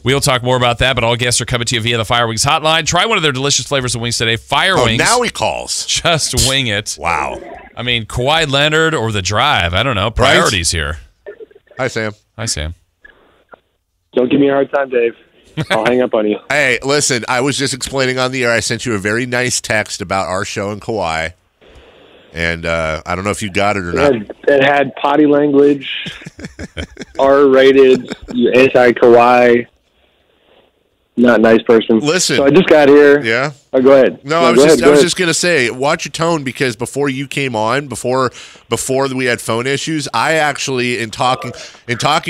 We'll talk more about that, but all guests are coming to you via the Fire Wings hotline. Try one of their delicious flavors of wings today. Fire Wings. Now he calls. Just wing it. Wow. I mean, Kawhi Leonard or the drive. I don't know. Priorities here. Hi, Sam. Hi, Sam. Don't give me a hard time, Dave. I'll hang up on you. Hey, listen, I was just explaining on the air. I sent you a very nice text about our show and Kawhi. And I don't know if you got it or not. It had potty language, R-rated, anti-Kawhi, not nice person. Listen. So I just got here. Yeah? Oh, go ahead. No, I was just going to say, watch your tone, because before you came on, before we had phone issues, I actually, in talking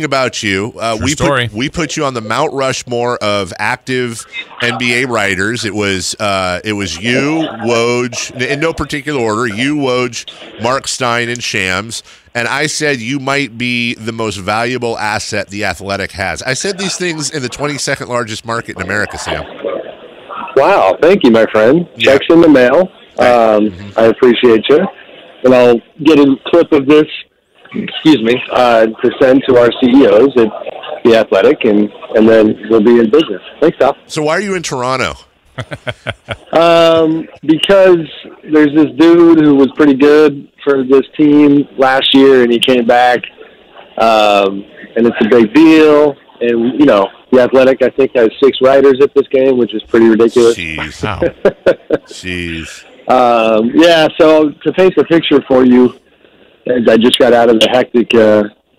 about you, we put you on the Mount Rushmore of active NBA writers. It was you, Woj, in no particular order, you, Woj, Mark Stein, and Shams. And I said you might be the most valuable asset The Athletic has. I said these things in the 22nd largest market in America, Sam. Wow, thank you, my friend. Yeah. Check's in the mail. I appreciate you. And I'll get a clip of this, to send to our CEOs at The Athletic, and then we'll be in business. Thanks, Al. So why are you in Toronto? Because there's this dude who was pretty good for this team last year, and he came back, and it's a big deal. And, The Athletic, I think, has 6 writers at this game, which is pretty ridiculous. Jeez. Wow. Jeez. So to paint the picture for you, I just got out of the hectic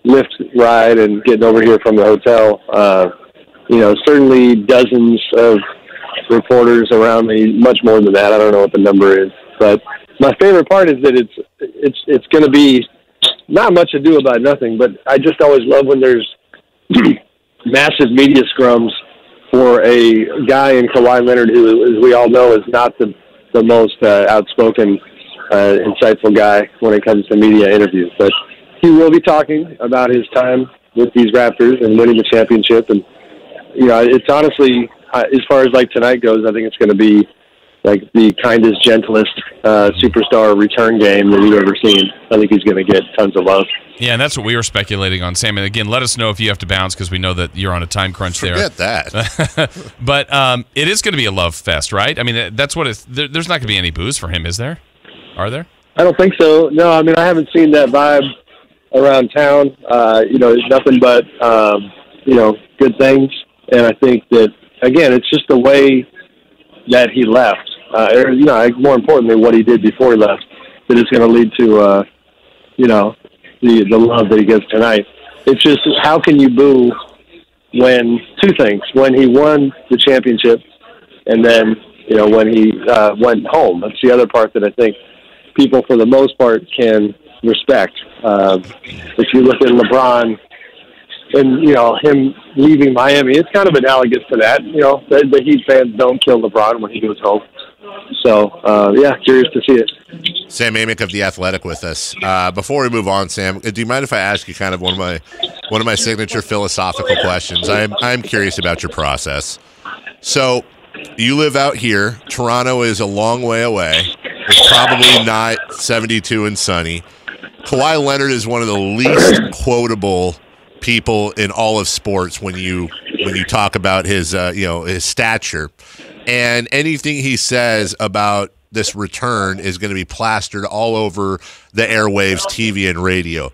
Lyft ride and getting over here from the hotel. Certainly dozens of reporters around me, much more than that. I don't know what the number is. But my favorite part is that it's going to be not much ado about nothing, but I just always love when there's massive media scrums for a guy in Kawhi Leonard who, as we all know, is not the most outspoken, insightful guy when it comes to media interviews. But he will be talking about his time with these Raptors and winning the championship. And, it's honestly, as far as like tonight goes, I think it's going to be like the kindest, gentlest superstar return game that you've ever seen. I think he's going to get tons of love. Yeah, and that's what we were speculating on, Sam. And again, let us know if you have to bounce, because we know that you're on a time crunch there. Forget that. But it is going to be a love fest, right? I mean, that's what it's. There's not going to be any booze for him, is there? Are there? I don't think so. No, I mean, I haven't seen that vibe around town. Nothing but good things. And I think that, again, it's just the way that he left. More importantly, what he did before he left, that is going to lead to, the love that he gets tonight. It's just, how can you boo when, 2 things, when he won the championship, and then, when he went home. That's the other part that I think people, for the most part, can respect. If you look at LeBron and, him leaving Miami, it's kind of analogous to that. The Heat fans don't kill LeBron when he goes home. So, curious to see it. Sam Amick of The Athletic with us. Before we move on, Sam, do you mind if I ask you kind of one of my signature philosophical questions? I'm curious about your process. So, you live out here. Toronto is a long way away. It's probably not 72 and sunny. Kawhi Leonard is one of the least quotable people in all of sports when you talk about his his stature, and anything he says about this return is going to be plastered all over the airwaves, TV, and radio.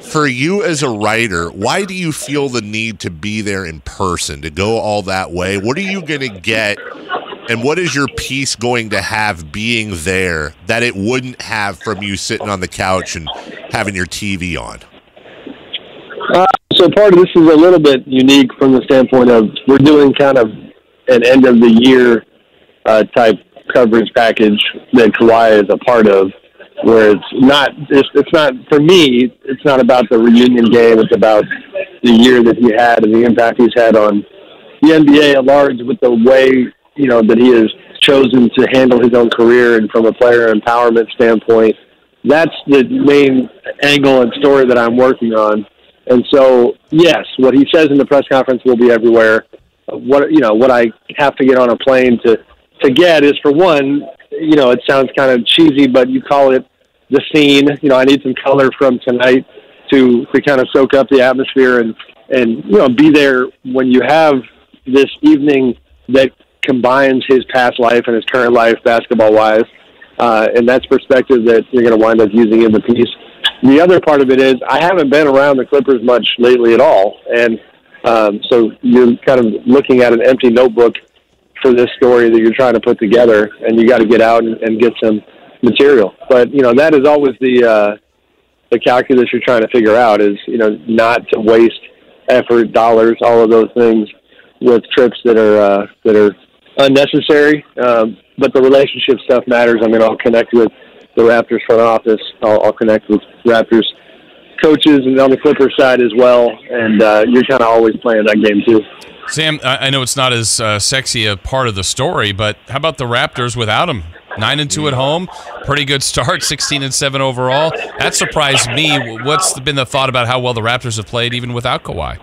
For you as a writer, why do you feel the need to be there in person, to go all that way? What are you going to get, and what is your piece going to have being there that it wouldn't have from you sitting on the couch and having your TV on? So part of this is a little bit unique from the standpoint of we're doing kind of an end-of-the-year type coverage package that Kawhi is a part of, where it's not for me, it's not about the reunion game. It's about the year that he had and the impact he's had on the NBA at large, with the way, that he has chosen to handle his own career, and from a player empowerment standpoint, that's the main angle and story that I'm working on. And so, yes, what he says in the press conference will be everywhere. What I have to get on a plane to get is, for one, it sounds kind of cheesy, but you call it the scene. I need some color from tonight to kind of soak up the atmosphere and be there when you have this evening that combines his past life and his current life basketball-wise, and that's perspective that you're going to wind up using in the piece. The other part of it is I haven't been around the Clippers much lately at all, and so you're kind of looking at an empty notebook for this story that you're trying to put together, and you got to get out and get some material. But, that is always the calculus you're trying to figure out is, not to waste effort, dollars, all of those things with trips that are unnecessary. But the relationship stuff matters. I mean, I'll connect with the Raptors front office. I'll connect with Raptors coaches and on the Clippers side as well. And you're kind of always playing that game too. Sam, I know it's not as sexy a part of the story, but how about the Raptors without him? 9-2 at home, pretty good start, 16-7 overall. That surprised me. What's been the thought about how well the Raptors have played even without Kawhi?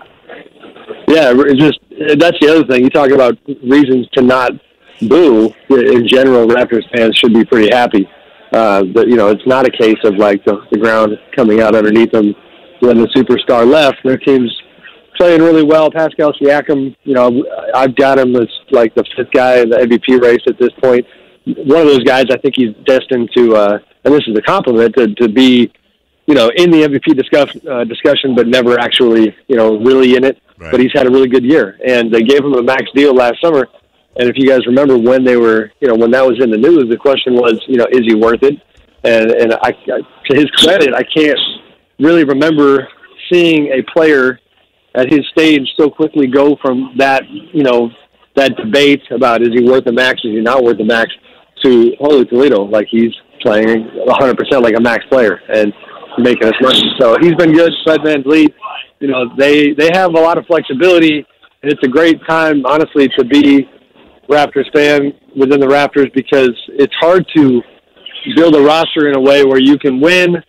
Yeah, that's the other thing. You talk about reasons to not boo. In general, Raptors fans should be pretty happy. But, it's not a case of like the ground coming out underneath them when the superstar left. Their team's playing really well. Pascal Siakam, I've got him as like the fifth guy in the MVP race at this point. One of those guys, I think he's destined to, and this is a compliment, to be, in the MVP discussion, but never actually, really in it. Right. But he's had a really good year. And they gave him a max deal last summer. And if you guys remember when they were, when that was in the news, the question was, is he worth it? And I, to his credit, I can't really remember seeing a player at his stage so quickly go from that, that debate about is he worth the max, is he not worth the max, to holy Toledo, like he's playing 100% like a max player and making us money. So he's been good. Fred VanVleet, they have a lot of flexibility, and it's a great time, honestly, to be Raptors fan within the Raptors because it's hard to build a roster in a way where you can win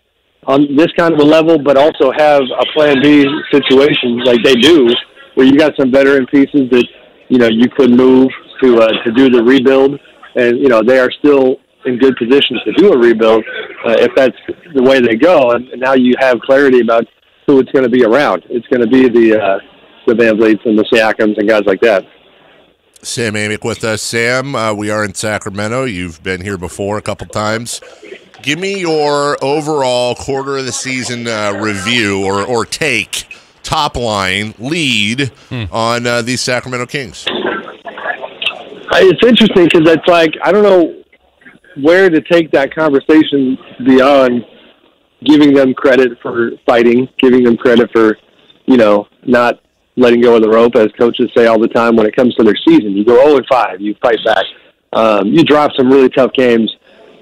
on this kind of a level, but also have a plan B situation like they do, where you got some veteran pieces that, you could move to do the rebuild. And, they are still in good positions to do a rebuild if that's the way they go. And now you have clarity about who it's going to be around. It's going to be the VanVleets and the Siakams and guys like that. Sam Amick with us. Sam, we are in Sacramento. You've been here before a couple times. Give me your overall quarter of the season review or take, top line, lead on these Sacramento Kings. It's interesting because it's like, I don't know where to take that conversation beyond giving them credit for fighting, giving them credit for, not letting go of the rope, as coaches say all the time when it comes to their season. You go 0-5, you fight back. You drop some really tough games,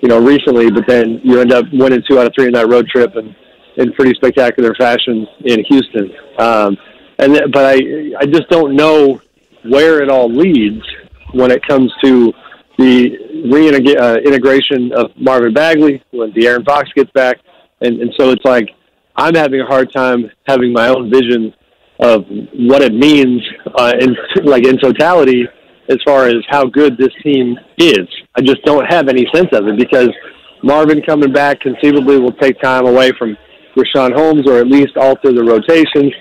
recently, but then you end up winning 2 out of 3 in that road trip and in pretty spectacular fashion in Houston. But I just don't know where it all leads when it comes to the integration of Marvin Bagley when De'Aaron Fox gets back. And so it's like I'm having a hard time having my own vision of what it means in totality as far as how good this team is. I just don't have any sense of it because Marvin coming back conceivably will take time away from Rashawn Holmes or at least alter the rotation.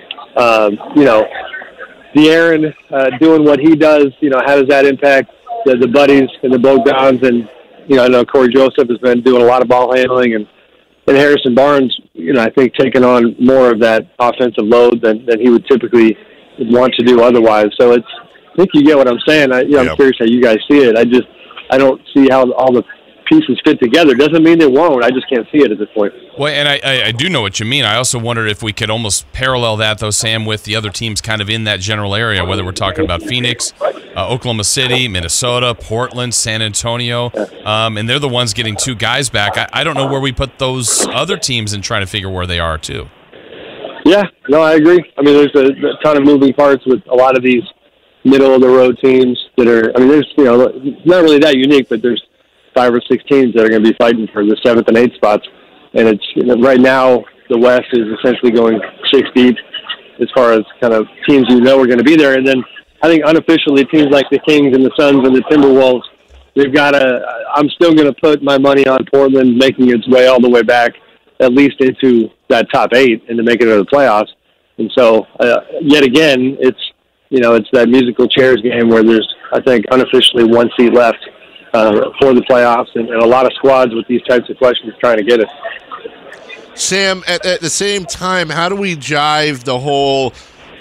De'Aaron doing what he does, how does that impact the buddies and the Bogdans? And, I know Corey Joseph has been doing a lot of ball handling and Harrison Barnes, I think taking on more of that offensive load than he would typically want to do otherwise. So I think you get what I'm saying. I'm curious how you guys see it. I don't see how all the pieces fit together. Doesn't mean they won't. I just can't see it at this point. Well, and I do know what you mean. I also wondered if we could almost parallel that, though, Sam, with the other teams kind of in that general area, whether we're talking about Phoenix, Oklahoma City, Minnesota, Portland, San Antonio, and they're the ones getting 2 guys back. I don't know where we put those other teams and trying to figure where they are, too. Yeah, no, I agree. I mean, there's a ton of moving parts with a lot of these middle-of-the-road teams that are, there's, not really that unique, but there's 5 or 6 teams that are going to be fighting for the 7th and 8th spots. And it's, right now, the West is essentially going 6 deep as far as kind of teams are going to be there. And then I think unofficially teams like the Kings and the Suns and the Timberwolves, they've got I'm still going to put my money on Portland making its way all the way back, at least into that top 8 and to make it into the playoffs. And so, yet again, it's, it's that musical chairs game where there's, I think, unofficially one seat left for the playoffs, and a lot of squads with these types of questions trying to get it. Sam, at the same time, how do we jive the whole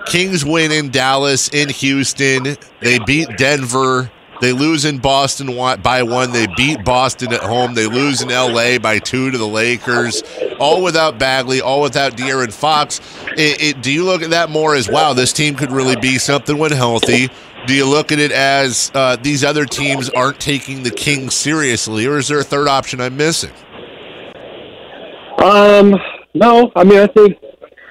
Kings win in Dallas, in Houston, they beat Denver, they lose in Boston by 1, they beat Boston at home, they lose in L.A. by 2 to the Lakers, all without Bagley, all without De'Aaron Fox. Do you look at that more as, wow, this team could really be something when healthy? Do you look at it as these other teams aren't taking the Kings seriously, or is there a third option I'm missing? No. I mean, I think,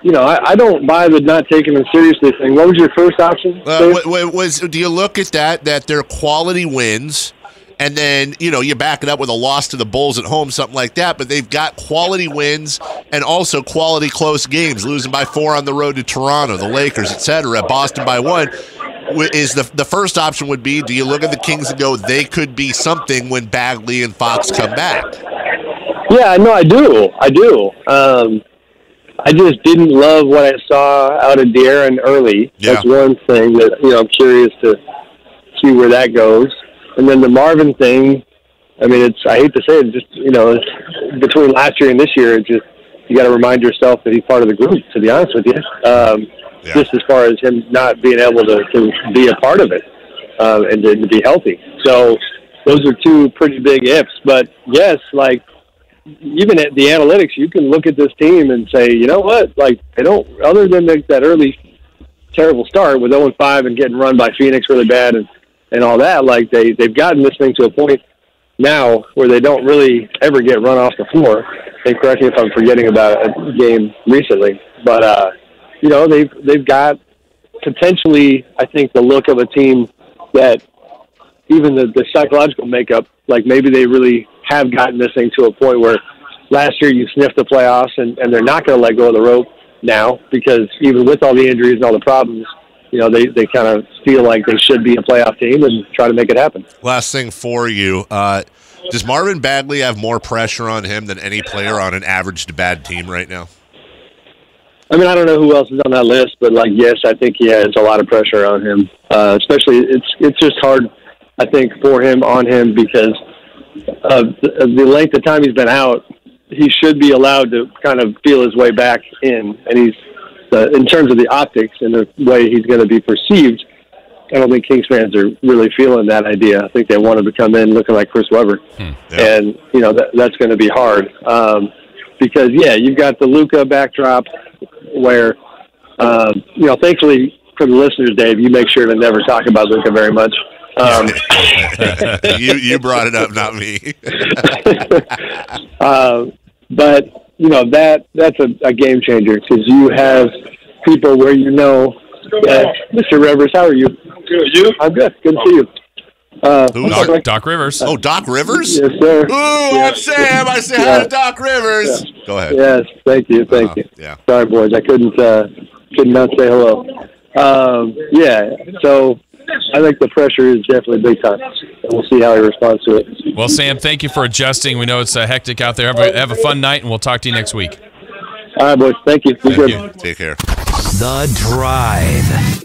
I don't buy the not taking them seriously thing. What was your first option? Do you look at that they're quality wins, and then, you back it up with a loss to the Bulls at home, something like that, but they've got quality wins and also quality close games, losing by 4 on the road to Toronto, the Lakers, etc., Boston by 1. Is the first option would be, do you look at the Kings and go, they could be something when Bagley and Fox come back? Yeah, no, I do. I just didn't love what I saw out of De'Aaron early. Yeah. That's one thing that, I'm curious to see where that goes. And then the Marvin thing, I mean, I hate to say it, just, it's between last year and this year, it's just, you got to remind yourself that he's part of the group, to be honest with you. Just as far as him not being able to be a part of it and to be healthy. So those are two pretty big ifs. But, yes, even at the analytics, you can look at this team and say, you know what, they don't, other than that early terrible start with 0-5 and getting run by Phoenix really bad and all that, they've gotten this thing to a point now where they don't really ever get run off the floor. And correct me if I'm forgetting about a game recently, but they've got potentially, I think, the look of a team that even the psychological makeup, maybe they really have gotten this thing to a point where last year you sniffed the playoffs and they're not going to let go of the rope now, because even with all the injuries and all the problems, they kind of feel like they should be a playoff team and try to make it happen. Last thing for you, does Marvin Bagley have more pressure on him than any player on an average to bad team right now? I mean, I don't know who else is on that list, but yes, I think he has a lot of pressure on him. Especially, it's just hard, I think, for him, on him, because of the length of time he's been out. He should be allowed to kind of feel his way back in, and he's in terms of the optics and the way he's going to be perceived. I don't think Kings fans are really feeling that idea. I think they want him to come in looking like Chris Webber, and that's going to be hard because you've got the Luka backdrop where thankfully for the listeners, Dave, you make sure to never talk about Luka very much. You brought it up, not me. But that's a game changer, because you have people where Mr. Rivers, how are you? Good. You? I'm good. Good to see you. Doc Rivers. Oh, Doc Rivers? Yes, sir. Ooh, I'm Sam. I say hi to Doc Rivers. Yeah. Go ahead. Yes, thank you. Yeah. Sorry, boys, I couldn't not say hello. So I think the pressure is definitely big time. And we'll see how he responds to it. Well, Sam, thank you for adjusting. We know it's hectic out there. Have a fun night, and we'll talk to you next week. All right, boys. Thank you. Be good. Take care. The Drive.